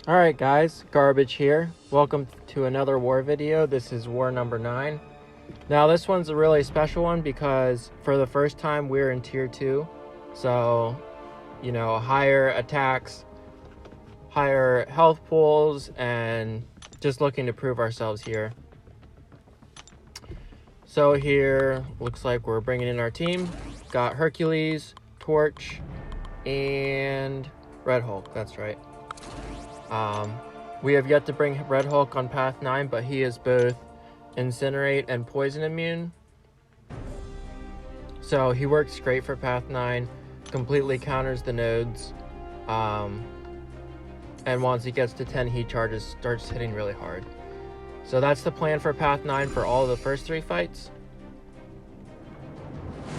Alright guys, Garbage here. Welcome to another war video. This is war number 9. Now this one's a really special one because for the first time we're in tier 2. So, higher attacks, higher health pools, and just looking to prove ourselves here. So here, looks like we're bringing in our team. Got Hercules, Torch, and RHulk, that's right. We have yet to bring RHulk on path 9, but he is both incinerate and poison immune. So he works great for path 9, completely counters the nodes. And once he gets to 10 heat charges, starts hitting really hard. So that's the plan for path 9 for all of the first 3 fights.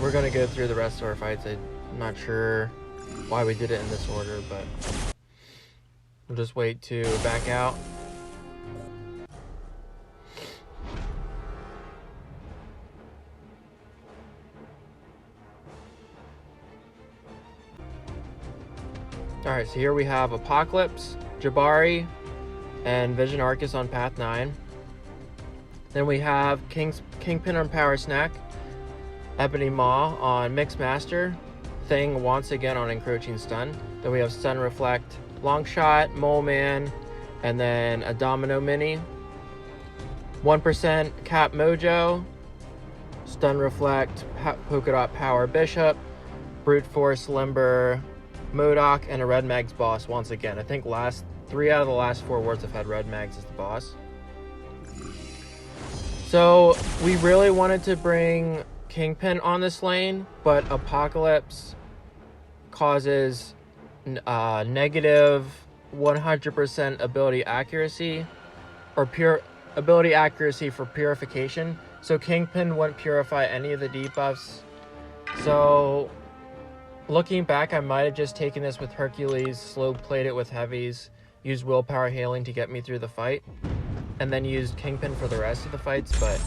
We're going to go through the rest of our fights. I'm not sure why we did it in this order, but we'll just wait to back out. Alright, so here we have Apocalypse, Jabari, and Vision Arcus on path 9. Then we have Kingpin on Power Snack, Ebony Maw on Mix Master, Thing once again on Encroaching Stun. Then we have Sun Reflect, Longshot, Mole Man, and then a Domino Mini. 1% Cap Mojo, Stun Reflect, Polka Dot Power Bishop, Brute Force Limber, Modok, and a Red Mags boss once again. I think 3 out of the last 4 wards have had Red Mags as the boss. So we really wanted to bring Kingpin on this lane, but Apocalypse causes negative 100% ability accuracy, or pure ability accuracy for purification. So Kingpin wouldn't purify any of the debuffs. So looking back, I might have just taken this with Hercules, slow played it with heavies, used willpower healing to get me through the fight, and then used Kingpin for the rest of the fights, but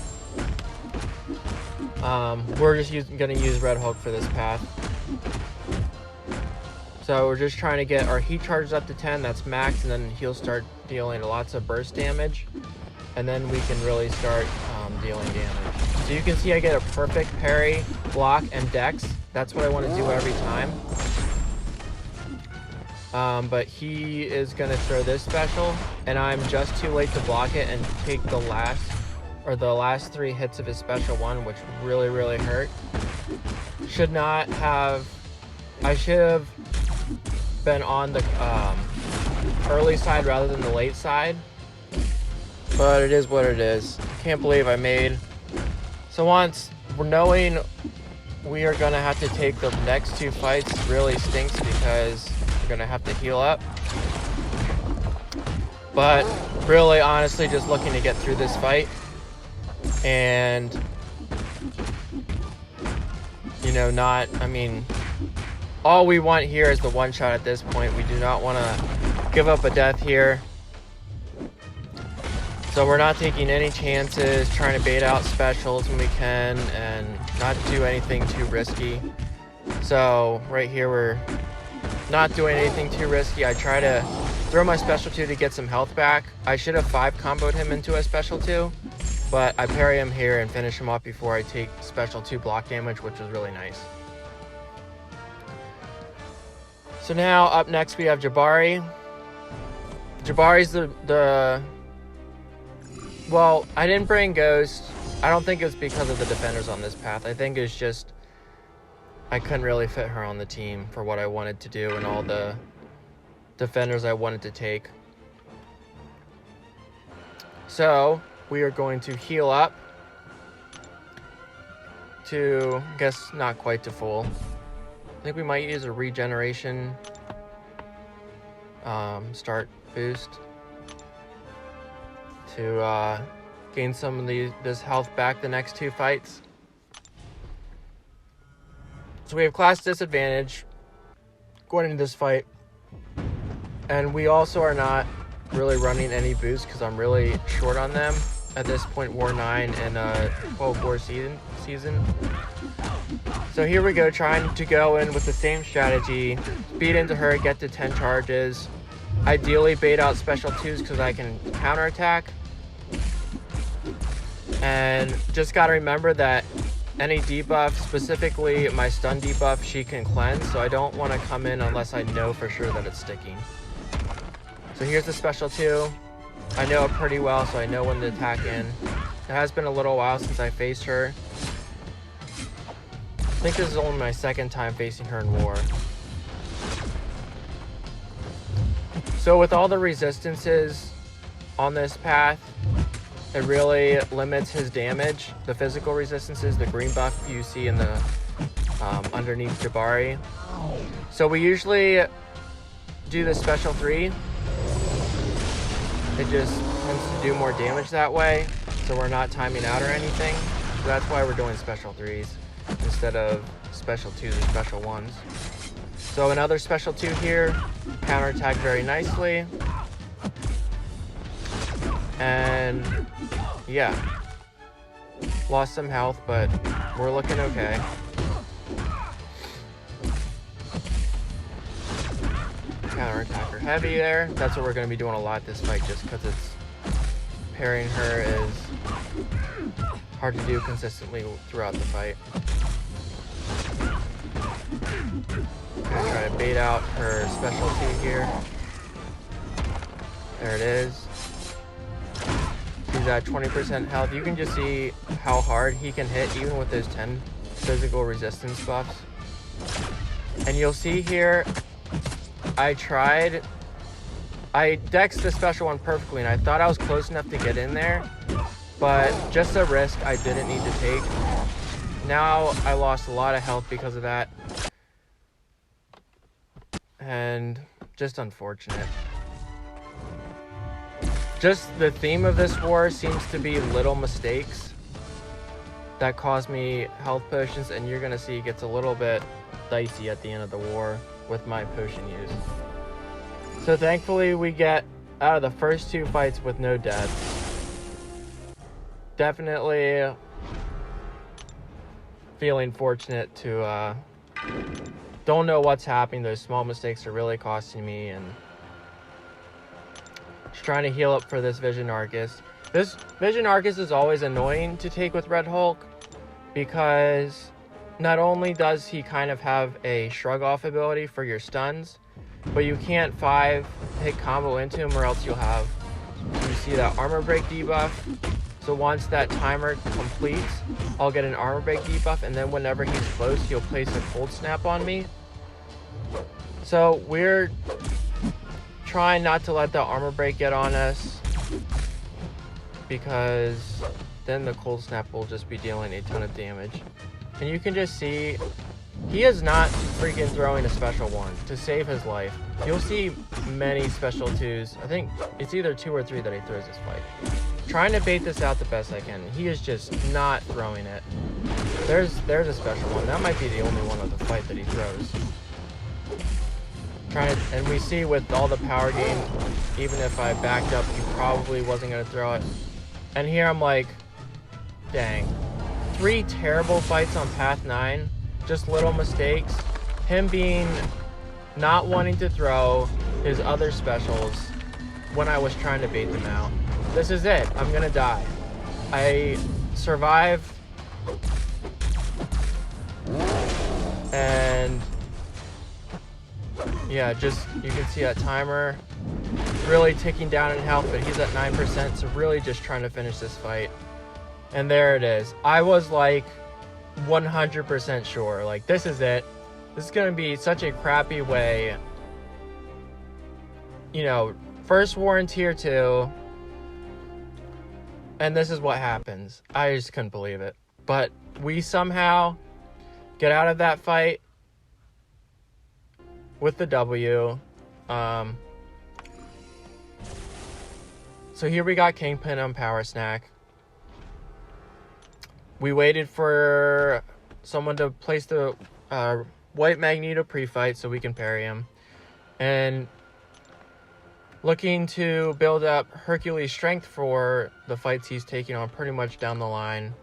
we're just going to use RHulk for this path. So we're just trying to get our heat charges up to 10, that's max, and then he'll start dealing lots of burst damage, and then we can really start dealing damage. So you can see I get a perfect parry, block, and dex. That's what I want to do every time. But he is going to throw this special, and I'm just too late to block it and take the last 3 hits of his special one, which really, really hurt. I should have been on the early side rather than the late side, but it is what it is. Can't believe I made. So once we're knowing we are going to have to take the next 2 fights really stinks because we're going to have to heal up. But really, honestly, just looking to get through this fight. And, all we want here is the one shot at this point. We do not want to give up a death here. So we're not taking any chances, trying to bait out specials when we can and not do anything too risky. So right here we're not doing anything too risky. I try to throw my special 2 to get some health back. I should have 5 comboed him into a special 2, but I parry him here and finish him off before I take special 2 block damage, which was really nice. So now up next we have Jabari. Jabari's well, I didn't bring Ghost. I don't think it was because of the defenders on this path. I think it's just I couldn't really fit her on the team for what I wanted to do and all the defenders I wanted to take. So we are going to heal up to, I guess, not quite to full. I think we might use a regeneration start boost to gain some of this health back the next 2 fights. So we have class disadvantage going into this fight, and we also are not really running any boosts because I'm really short on them at this point, War 9 and 12 War season. So here we go, trying to go in with the same strategy, speed into her, get to 10 charges, ideally bait out special 2s because I can counterattack. And just gotta remember that any debuff, specifically my stun debuff, she can cleanse, so I don't want to come in unless I know for sure that it's sticking. So here's the special 2. I know it pretty well, so I know when to attack in. It has been a little while since I faced her. I think this is only my second time facing her in war. So with all the resistances on this path, it really limits his damage. The physical resistances, the green buff you see in the underneath Jabari. So we usually do the special 3. It just tends to do more damage that way, so we're not timing out or anything. So that's why we're doing special 3s instead of special 2s or special 1s. So another special 2 here, counterattack very nicely. And yeah, lost some health, but we're looking okay. Counterattack her heavy there. That's what we're going to be doing a lot this fight, just because it's parrying her is hard to do consistently throughout the fight. Gonna try to bait out her specialty here. There it is. He's at 20% health. You can just see how hard he can hit even with those 10 physical resistance buffs. And you'll see here, I dexed the special one perfectly, and I thought I was close enough to get in there, but just a risk I didn't need to take. Now I lost a lot of health because of that, and just unfortunate. Just the theme of this war seems to be little mistakes that cause me health potions, and you're gonna see it gets a little bit dicey at the end of the war with my potion use. So thankfully we get out of the first 2 fights with no deaths. Definitely feeling fortunate to don't know what's happening. Those small mistakes are really costing me, and just trying to heal up for this Vision Arcus. This Vision Arcus is always annoying to take with RHulk because not only does he kind of have a shrug off ability for your stuns, but you can't 5-hit combo into him or else you'll have, you see that armor break debuff. So once that timer completes, I'll get an armor break debuff, and then whenever he's close, he'll place a cold snap on me. So we're trying not to let the armor break get on us, because then the cold snap will just be dealing a ton of damage. And you can just see he is not freaking throwing a special 1 to save his life. You'll see many special 2s. I think it's either 2 or 3 that he throws this fight. Trying to bait this out the best I can. He is just not throwing it. There's a special 1. That might be the only one of the fight that he throws. And we see with all the power gain, even if I backed up, he probably wasn't going to throw it. And here I'm like, dang. 3 terrible fights on Path 9. Just little mistakes. Him being not wanting to throw his other specials when I was trying to bait them out. This is it. I'm gonna die. I survive. And yeah, just you can see that timer really ticking down in health, but he's at 9%, so really just trying to finish this fight. And there it is. I was like 100% sure, like, this is it. This is gonna be such a crappy way. You know, first war in tier 2, and this is what happens. I just couldn't believe it. But we somehow get out of that fight with the W. So here we got Kingpin on Power Snack. We waited for someone to place the White Magneto pre-fight so we can parry him. And looking to build up Hercules' strength for the fights he's taking on pretty much down the line.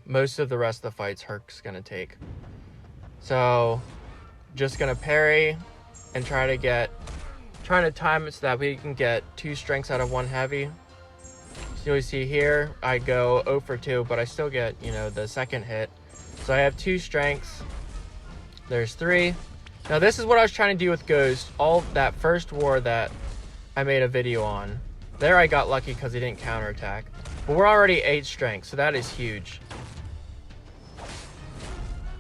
Most of the rest of the fights Herc's going to take. So just going to parry and try to get trying to time it so that we can get 2 strengths out of 1 heavy. So you see here, I go 0 for 2, but I still get, you know, the second hit. So I have 2 strengths. There's 3. Now this is what I was trying to do with Ghost. All that first war that I made a video on. There I got lucky because he didn't counterattack. But we're already 8 strength, so that is huge.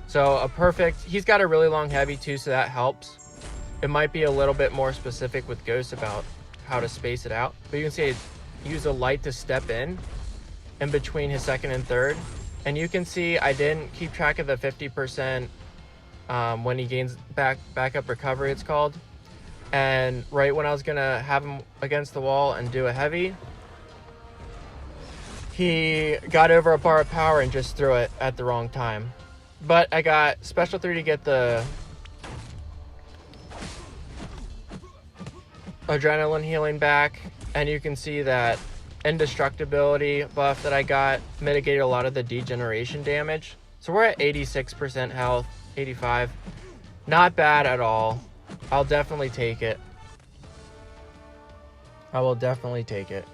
So a perfect, he's got a really long heavy too, so that helps. It might be a little bit more specific with Ghost about how to space it out. But you can see I use a light to step in between his second and third. And you can see I didn't keep track of the 50% when he gains backup recovery, it's called. And right when I was gonna have him against the wall and do a heavy, he got over a bar of power and just threw it at the wrong time. But I got special 3 to get the adrenaline healing back, and you can see that indestructibility buff that I got mitigated a lot of the degeneration damage. So we're at 86% health, 85. Not bad at all. I'll definitely take it. I will definitely take it.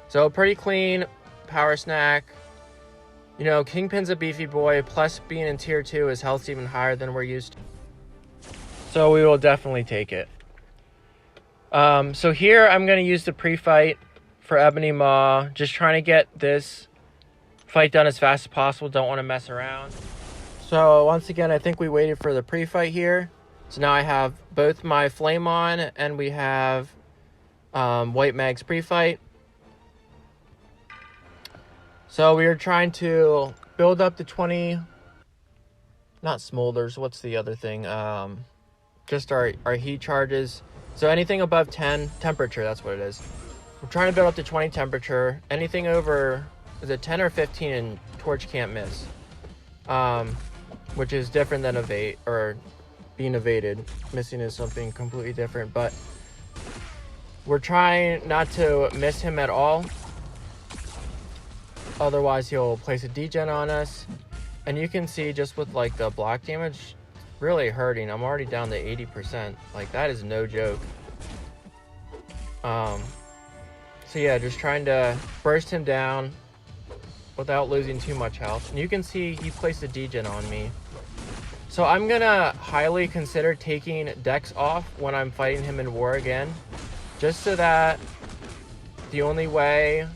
So pretty clean power snack. You know, Kingpin's a beefy boy, plus being in tier 2, his health's even higher than we're used to. So we will definitely take it. So here I'm going to use the pre-fight for Ebony Maw. Just trying to get this fight done as fast as possible. Don't want to mess around. So once again, I think we waited for the pre-fight here. So now I have both my Flame on, and we have White Mag's pre-fight. So we are trying to build up to 20, not smolders, what's the other thing? Just our heat charges. So anything above 10 temperature, that's what it is. We're trying to build up to 20 temperature. Anything over, is it 10 or 15, and Torch can't miss. Which is different than evade, or being evaded. Missing is something completely different, but we're trying not to miss him at all. Otherwise he'll place a degen on us. And you can see just with like the block damage really hurting. I'm already down to 80%. Like, that is no joke. So yeah, just trying to burst him down without losing too much health. And you can see he placed a degen on me. So I'm gonna highly consider taking Dex off when I'm fighting him in war again. Just so that the only way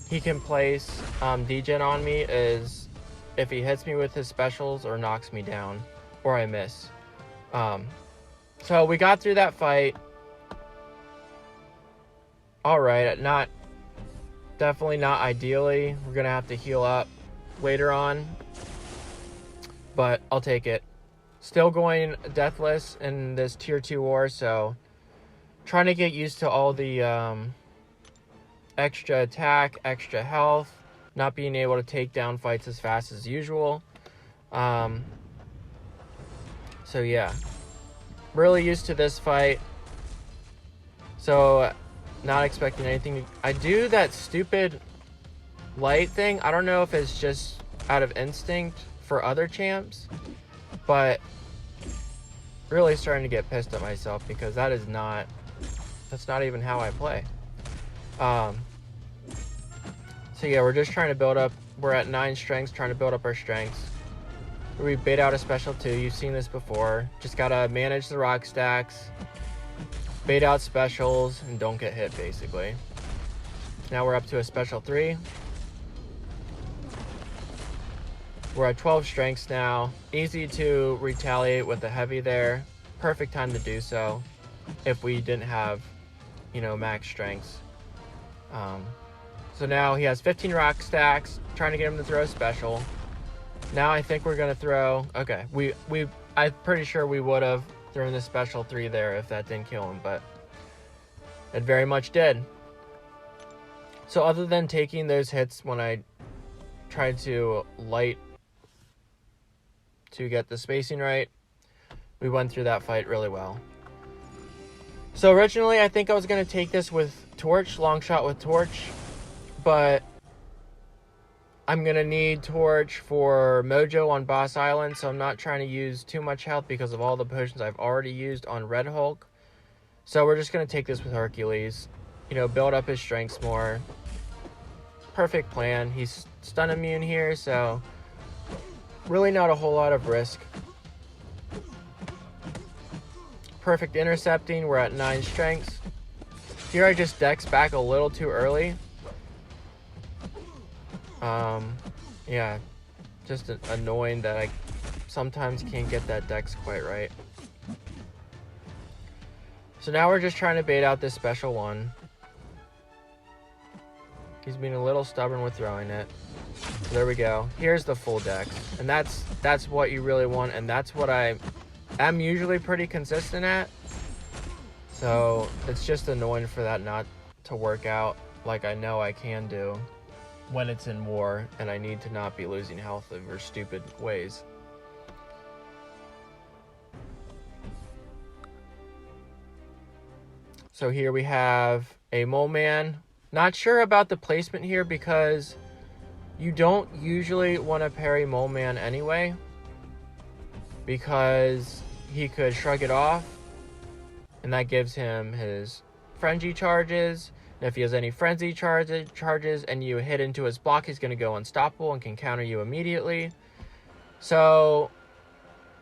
he can place degen on me is if he hits me with his specials or knocks me down, or I miss. So we got through that fight. Alright, definitely not ideally. We're gonna have to heal up later on, but I'll take it. Still going deathless in this tier 2 war, so trying to get used to all the extra attack, extra health, not being able to take down fights as fast as usual. So yeah, really used to this fight. So not expecting anything. I do that stupid light thing. I don't know if it's just out of instinct for other champs, but really starting to get pissed at myself because that's not even how I play. So yeah, we're just trying to build up. We're at 9 strengths, trying to build up our strengths. We bait out a special 2. You've seen this before. Just gotta manage the rock stacks, bait out specials, and don't get hit, basically. Now we're up to a special 3. We're at 12 strengths now. Easy to retaliate with the heavy there. Perfect time to do so if we didn't have, you know, max strengths. So now he has 15 rock stacks, trying to get him to throw a special. Now I think we're gonna throw, okay, I'm pretty sure we would have thrown the special 3 there if that didn't kill him, but it very much did. So other than taking those hits when I tried to light to get the spacing right, we went through that fight really well. So originally I think I was gonna take this with Torch, long shot with Torch, but I'm gonna need Torch for Mojo on Boss Island, so I'm not trying to use too much health because of all the potions I've already used on RHulk. So we're just going to take this with Hercules. You know, build up his strengths more. Perfect plan. He's stun immune here, so really not a whole lot of risk. Perfect intercepting. We're at 9 strengths. Here I just dex back a little too early. Yeah, just annoying that I sometimes can't get that dex quite right. So now we're just trying to bait out this special one. He's being a little stubborn with throwing it. So there we go. Here's the full dex. And that's what you really want, and that's what I'm usually pretty consistent at. So it's just annoying for that not to work out like I know I can do when it's in war and I need to not be losing health over stupid ways. So here we have a Mole Man. Not sure about the placement here because you don't usually want to parry Mole Man anyway, because he could shrug it off and that gives him his frenzy charges. And if he has any frenzy charges and you hit into his block, he's going to go unstoppable and can counter you immediately. So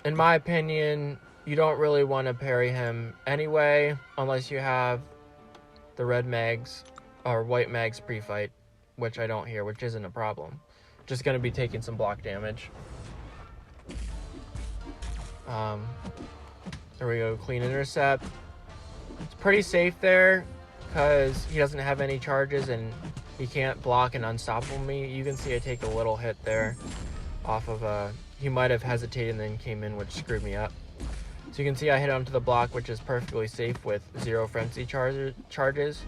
in my opinion, you don't really want to parry him anyway unless you have the red mags or white mags pre-fight, which I don't here, which isn't a problem. Just going to be taking some block damage. There we go, clean intercept. It's pretty safe there because he doesn't have any charges and he can't block and unstoppable me. You can see I take a little hit there off of he might have hesitated and then came in, which screwed me up. So you can see I hit onto the block, which is perfectly safe with 0 frenzy charges.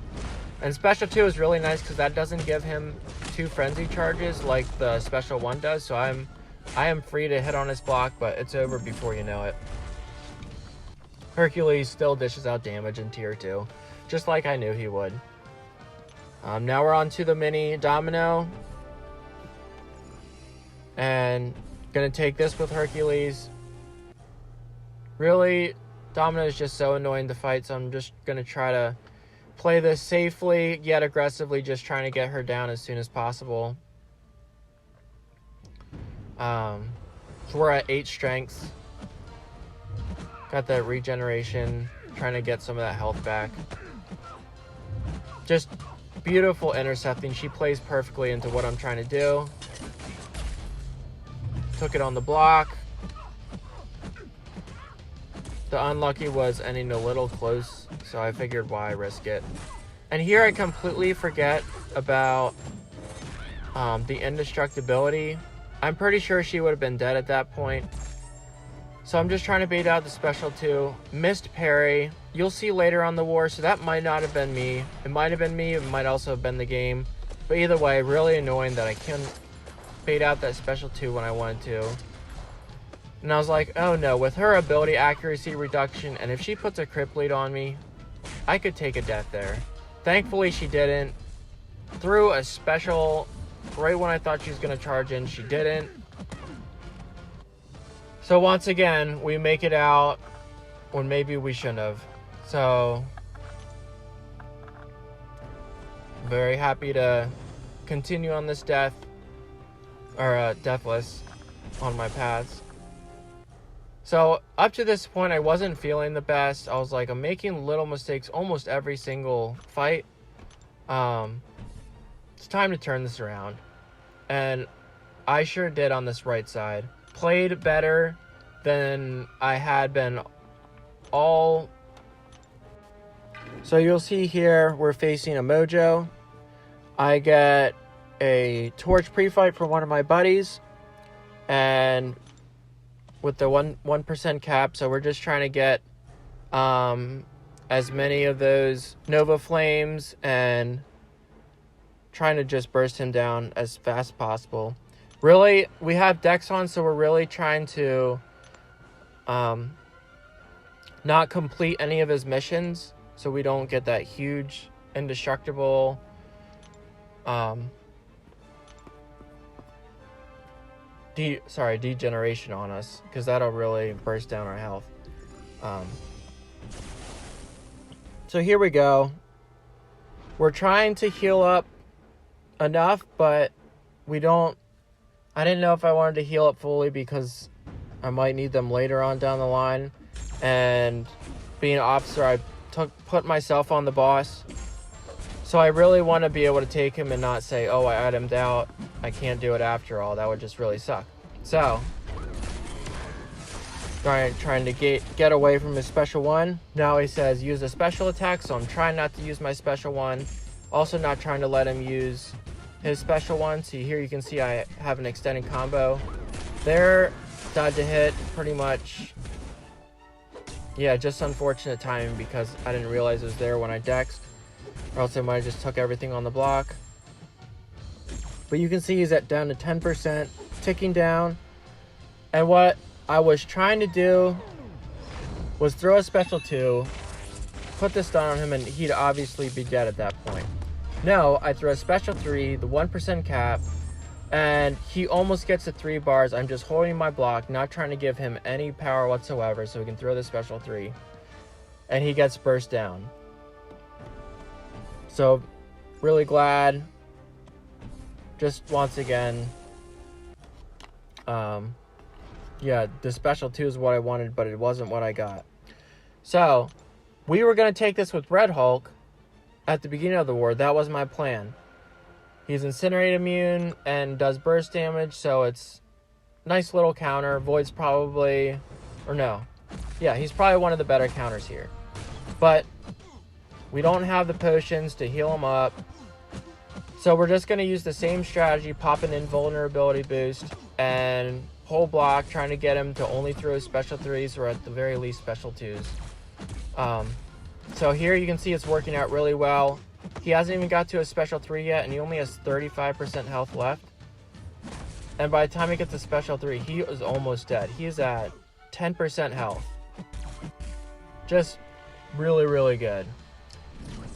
And special 2 is really nice because that doesn't give him 2 frenzy charges like the special 1 does. So I am free to hit on his block, but it's over before you know it. Hercules still dishes out damage in tier 2, just like I knew he would. Now we're on to the mini domino. And gonna take this with Hercules. Really, domino is just so annoying to fight, so I'm just gonna try to play this safely yet aggressively, just trying to get her down as soon as possible. So we're at 8 strengths. Got that regeneration, trying to get some of that health back. Just beautiful intercepting. She plays perfectly into what I'm trying to do. Took it on the block. The unlucky was ending a little close, so I figured why risk it. And here I completely forget about the indestructibility. I'm pretty sure she would have been dead at that point. So I'm just trying to bait out the special 2. Missed parry. You'll see later on the war, so that might not have been me. It might have been me, it might also have been the game. But either way, really annoying that I couldn't bait out that special 2 when I wanted to. And I was like, oh no, with her ability accuracy reduction, and if she puts a crit bleed on me, I could take a death there. Thankfully she didn't. Threw a special right when I thought she was going to charge in, she didn't. So once again, we make it out when maybe we shouldn't have. So, very happy to continue on this deathless on my paths. So up to this point, I wasn't feeling the best. I was like, I'm making little mistakes almost every single fight. It's time to turn this around. And I sure did on this right side. Played better than I had been all. So you'll see here, we're facing a Mojo. I get a torch pre-fight from one of my buddies. And with the 1% cap, so we're just trying to get as many of those Nova Flames and trying to just burst him down as fast as possible. Really, we have Dex on, so we're really trying to not complete any of his missions, so we don't get that huge indestructible degeneration on us, because that'll really burst down our health. So here we go. We're trying to heal up enough, but I didn't know if I wanted to heal up fully because I might need them later on down the line. And being an officer, I put myself on the boss. So I really want to be able to take him and not say, oh, I itemed out, I can't do it after all. That would just really suck. So, trying to get away from his special one. Now he says use a special attack, so I'm trying not to use my special one. Also not trying to let him use his special one. So here you can see I have an extended combo. There, died to hit pretty much. Yeah, just unfortunate timing because I didn't realize it was there when I dexed. Or else I might have just took everything on the block. But you can see he's down to 10%, ticking down. And what I was trying to do was throw a special 2, put the stun on him, and he'd obviously be dead at that point. No, I throw a special 3, the 1% cap, and he almost gets to 3 bars. I'm just holding my block, not trying to give him any power whatsoever so he can throw the special 3. And he gets burst down. So, really glad. Just once again, yeah, the special 2 is what I wanted, but it wasn't what I got. So, we were going to take this with RHulk at the beginning of the war. That was my plan. He's Incinerate immune and does burst damage, so it's nice little counter. Void's probably, or no. Yeah, he's probably one of the better counters here. But we don't have the potions to heal him up. So we're just going to use the same strategy, pop an invulnerability boost, and whole block, trying to get him to only throw special 3s or at the very least special 2s. So here you can see it's working out really well. He hasn't even got to a special 3 yet, and he only has 35% health left. And by the time he gets a special 3, he is almost dead. He is at 10% health. Just really, really good.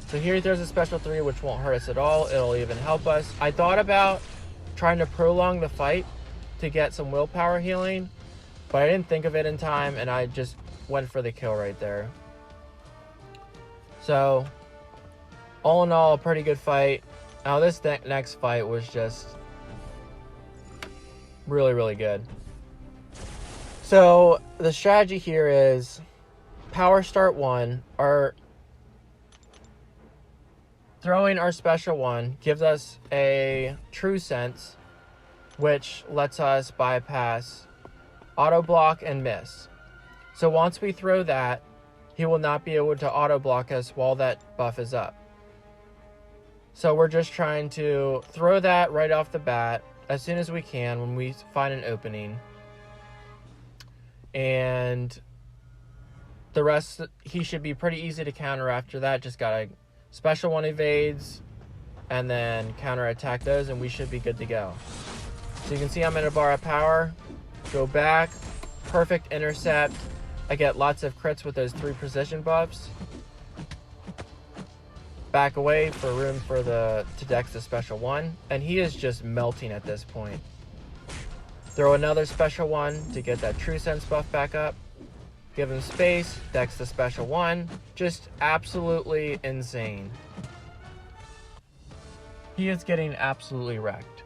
So here there's a special 3, which won't hurt us at all. It'll even help us. I thought about trying to prolong the fight to get some willpower healing, but I didn't think of it in time, and I just went for the kill right there. So, all in all, a pretty good fight. Now this next fight was just really, really good. So, the strategy here is power start 1, throwing our special 1 gives us a true sense, which lets us bypass auto block and miss. So once we throw that, he will not be able to auto block us while that buff is up. So we're just trying to throw that right off the bat as soon as we can when we find an opening. And the rest, he should be pretty easy to counter after that. Just gotta special 1 evades and then counter attack those, and we should be good to go. So you can see I'm in a bar of power. Go back, perfect intercept. I get lots of crits with those 3 precision buffs. Back away for room for to dex the special 1, and he is just melting at this point. Throw another special 1 to get that true sense buff back up. Give him space, dex the special 1. Just absolutely insane. He is getting absolutely wrecked.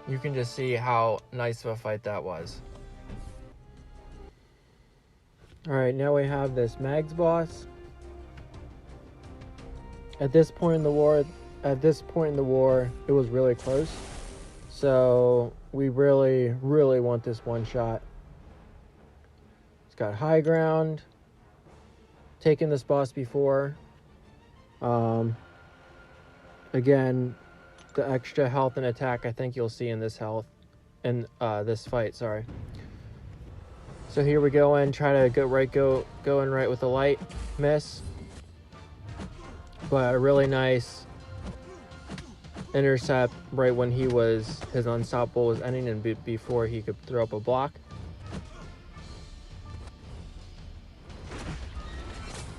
You can just see how nice of a fight that was. Alright, now we have this Mags boss. At this point in the war, it was really close. So we really, really want this one shot. It's got high ground. Taken this boss before. Again, the extra health and attack I think you'll see in this this fight, sorry. So here we go in, try to go in right with the light, miss. But a really nice intercept right when his unstoppable was ending and before he could throw up a block.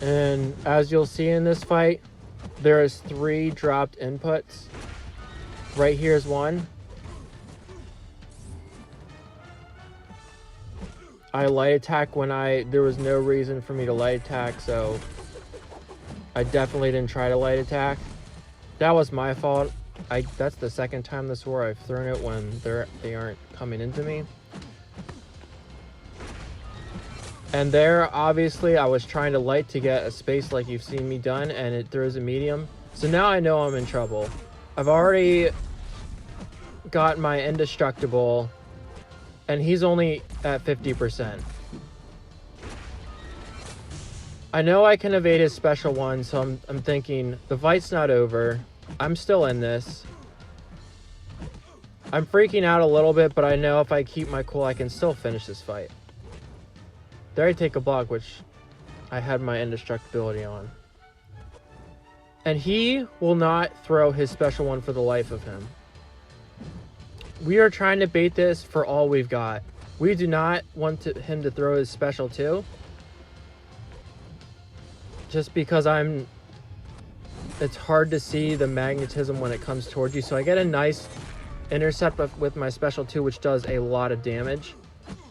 And as you'll see in this fight, there is 3 dropped inputs. Right here's one. I light attack when there was no reason for me to light attack, so I definitely didn't try to light attack. That was my fault. That's the second time this war I've thrown it when they aren't coming into me. And there, obviously, I was trying to light to get a space like you've seen me done, and it throws a medium. So now I know I'm in trouble. I've already got my indestructible, and he's only at 50%. I know I can evade his special one, so I'm thinking, the fight's not over. I'm still in this. I'm freaking out a little bit, but I know if I keep my cool, I can still finish this fight. There I take a block, which I had my indestructibility on. And he will not throw his special one for the life of him. We are trying to bait this for all we've got. We do not want him to throw his special too. Just because it's hard to see the magnetism when it comes towards you. So I get a nice intercept with my special 2, which does a lot of damage.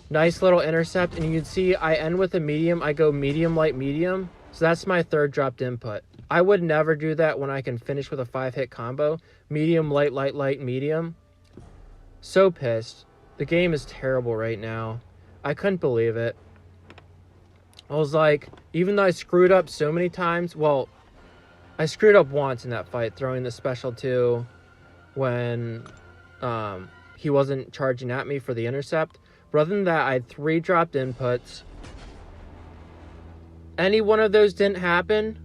Nice little intercept, and you can see I end with a medium. I go medium, light, medium. So that's my third dropped input. I would never do that when I can finish with a 5-hit combo. Medium, light, light, light, medium. So pissed. The game is terrible right now. I couldn't believe it. I was like, even though I screwed up so many times, well, I screwed up once in that fight, throwing the special 2 when he wasn't charging at me for the intercept. But other than that, I had 3 dropped inputs. Any one of those didn't happen,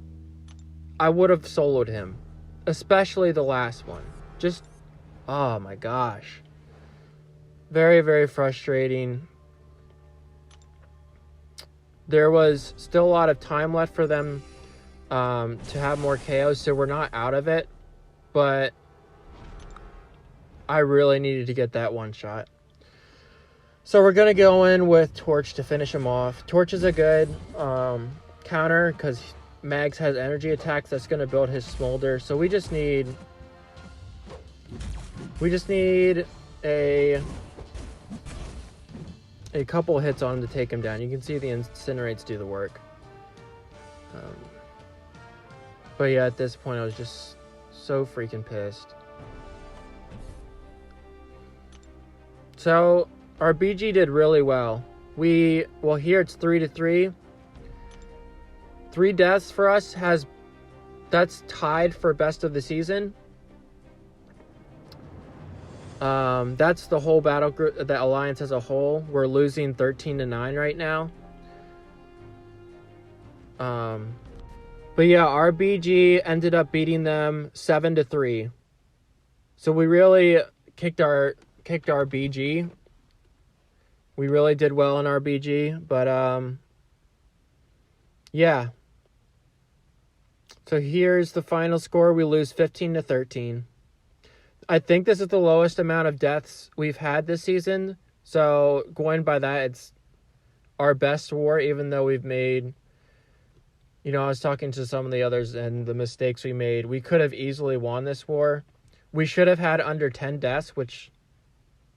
I would have soloed him. Especially the last one. Just, oh my gosh. Very, very frustrating. There was still a lot of time left for them to have more KOs, so we're not out of it. But I really needed to get that one shot. So we're going to go in with Torch to finish him off. Torch is a good counter because Mags has energy attacks that's going to build his Smolder. So we just need a couple hits on him to take him down. You can see the Incinerates do the work. But yeah, at this point I was just so freaking pissed. So our BG did really well. Well, here it's 3-3. 3 deaths for us that's tied for best of the season. That's the whole battle group, the alliance as a whole. We're losing 13-9 right now. But yeah, our BG ended up beating them 7-3. So we really kicked our BG. We really did well in our BG, but yeah. So here's the final score. We lose 15-13. I think this is the lowest amount of deaths we've had this season. So going by that, it's our best war, even though we've made, I was talking to some of the others and the mistakes we made. We could have easily won this war. We should have had under 10 deaths, which,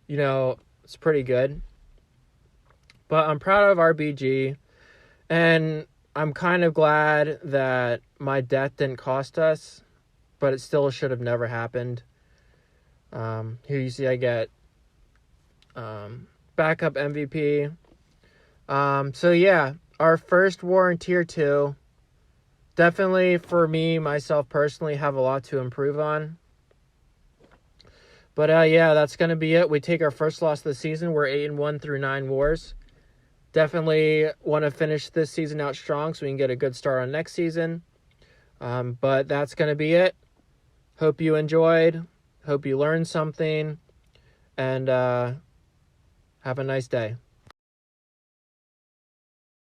it's pretty good. But I'm proud of our BG, and I'm kind of glad that my death didn't cost us, but it still should have never happened. Here you see I get backup MVP. So yeah, our first war in Tier 2. Definitely for me, myself personally, have a lot to improve on. But yeah, that's going to be it. We take our first loss of the season. We're 8-1 through 9 wars. Definitely want to finish this season out strong so we can get a good start on next season. But that's going to be it. Hope you enjoyed. Hope you learned something. And have a nice day.